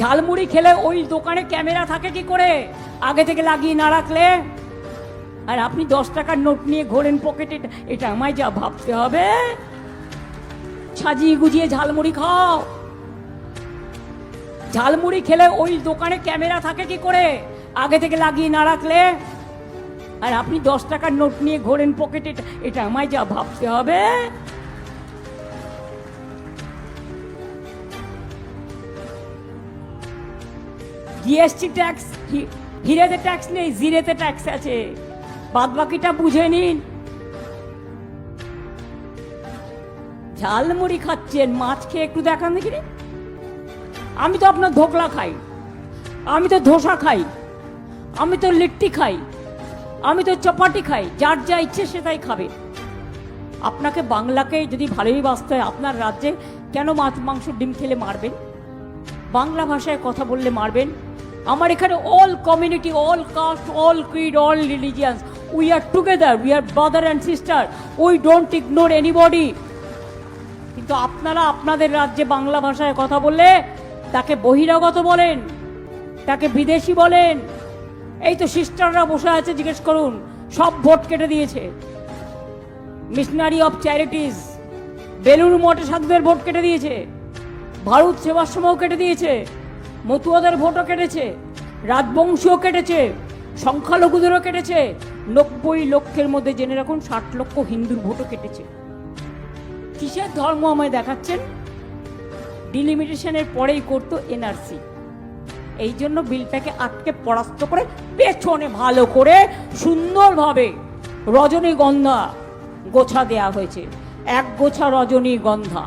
ঝালমুড়ি খেলে ওই দোকানে ক্যামেরা থাকে কি করে আগে থেকে লাগিয়ে না রাখলে? আর আপনি 10 টাকার নোট নিয়ে ঘোরেন পকেটে, এটা আমায় যা ভাবতে হবে। সাজিয়ে গুজিয়ে ঝালমুড়ি খাও। ঝালমুড়ি খেলে ওই দোকানে ক্যামেরা থাকে কি করে আগে থেকে লাগিয়ে না রাখলে? আর আপনি 10 টাকার নোট নিয়ে ঘোরেন পকেটে, এটা আমায় যা ভাবতে হবে। জিএসটি ট্যাক্স, হিরেতে ট্যাক্স নেই, জিরেতে ট্যাক্স আছে, বাদ বাকিটা বুঝে নিন। ঝালমুড়ি খাচ্ছেন, মাছ খেয়ে একটু দেখান দেখি। আমি তো আপনার ধোকলা খাই, আমি তো ধোসা খাই, আমি তো লিট্টি খাই, আমি তো চপাটি খাই, যার যা ইচ্ছে সে তাই খাবে। আপনাকে বাংলাকে যদি ভালোই বাঁচতে হয়, আপনার রাজ্যে কেন মাছ মাংস ডিম খেলে মারবেন? বাংলা ভাষায় কথা বললে মারবেন? আমার এখানে all community, all caste, all creed, all religions, we are together, we are brother and sister, we don't ignore anybody. কিন্তু আপনারা আপনাদের রাজ্যে বাংলা ভাষায় কথা বললে তাকে বহিরাগত বলেন, তাকে বিদেশি বলেন। এই তো সিস্টাররা বসে আছে, জিজ্ঞেস করুন, সব ভোট কেটে দিয়েছে। মিশনারি অফ চ্যারিটিজ, বেলুড় মঠে সাধুদের ভোট কেটে দিয়েছে, ভারত সেবাশ্রমও কেটে দিয়েছে, মতুয়াদের ভোটও কেটেছে, রাজবংশীও কেটেছে, সংখ্যালঘুদেরও কেটেছে। 90 লক্ষের মধ্যে জেনে রাখুন 60 লক্ষ হিন্দুর ভোটও কেটেছে। কিসের ধর্ম আমায় দেখাচ্ছেন? ডিলিমিটেশনের পরেই করতো এনআরসি। এই জন্য বিলটাকে আটকে পরাস্ত করে পেছনে ভালো করে সুন্দরভাবে রজনীগন্ধা গোছা দেয়া হয়েছে, 1 গোছা রজনীগন্ধা।